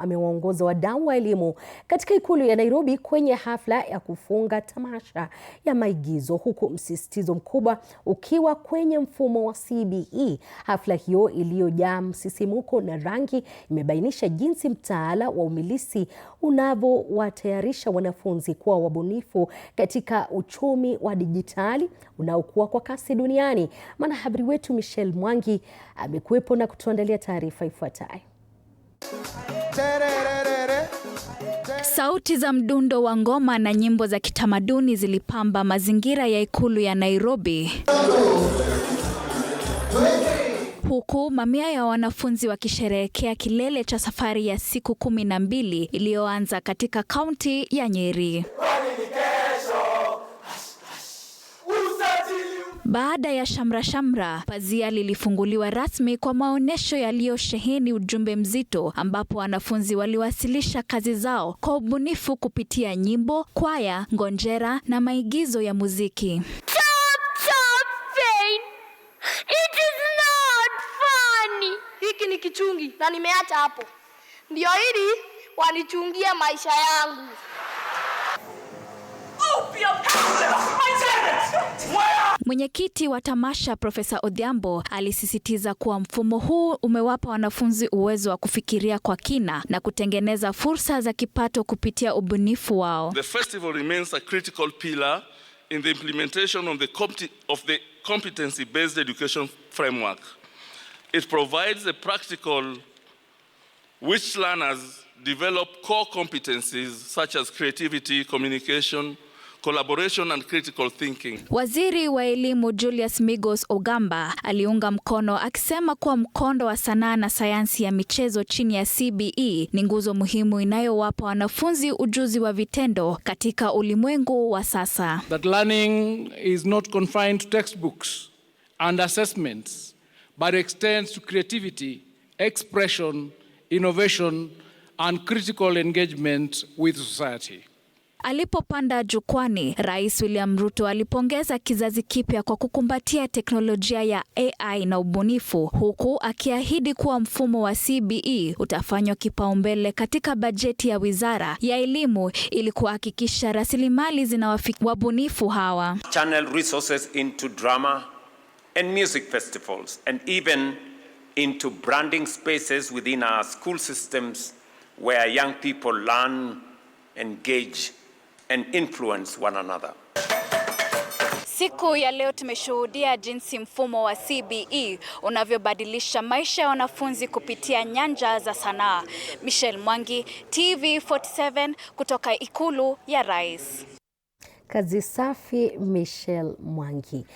amewaongoza wadau wa elimu katika ikulu ya Nairobi kwenye hafla ya kufunga tamasha ya maigizo, huku msisitizo mkubwa ukiwa kwenye mfumo wa CBE. Hafla hiyo iliyojaa msisimuko na rangi imebainisha jinsi mtaala wa umilisi unavyowatayarisha wanafunzi kuwa wabunifu katika uchumi wa dijitali unaokua kwa kasi duniani. Mwanahabari wetu Michelle Mwangi amekuwepo na kutuandalia taarifa ifuatayo. Sauti za mdundo wa ngoma na nyimbo za kitamaduni zilipamba mazingira ya ikulu ya Nairobi, huku mamia ya wanafunzi wakisherehekea kilele cha safari ya siku 12 iliyoanza katika kaunti ya Nyeri. Baada ya shamra, pazia lilifunguliwa rasmi kwa maonyesho yaliyosheheni ujumbe mzito, ambapo wanafunzi waliwasilisha kazi zao kwa ubunifu kupitia nyimbo, kwaya, ngonjera na maigizo ya muziki. It is not funny. Hiki ni kichungi na nimeacha hapo. Ndio hili wanichungia maisha yangu. Mwenyekiti wa tamasha Profesa Odhiambo alisisitiza kuwa mfumo huu umewapa wanafunzi uwezo wa kufikiria kwa kina na kutengeneza fursa za kipato kupitia ubunifu wao. The festival remains a critical pillar in the implementation of the competency-based education framework. It provides a practical which learners develop core competencies such as creativity, communication, collaboration and critical thinking. Waziri wa elimu Julius Migos Ogamba aliunga mkono akisema kuwa mkondo wa sanaa na sayansi ya michezo chini ya CBE ni nguzo muhimu inayowapa wanafunzi ujuzi wa vitendo katika ulimwengu wa sasa. That learning is not confined to textbooks and assessments, but extends to creativity, expression, innovation and critical engagement with society. Alipopanda jukwani, Rais William Ruto alipongeza kizazi kipya kwa kukumbatia teknolojia ya AI na ubunifu, huku akiahidi kuwa mfumo wa CBE utafanywa kipaumbele katika bajeti ya Wizara ya Elimu ili kuhakikisha rasilimali zinawafikia wabunifu hawa. Channel resources into drama and music festivals and even into branding spaces within our school systems where young people learn, engage and influence one another. Siku ya leo tumeshuhudia jinsi mfumo wa CBE unavyobadilisha maisha ya wanafunzi kupitia nyanja za sanaa. Michelle Mwangi, TV47 kutoka ikulu ya Rais. Kazi safi Michelle Mwangi.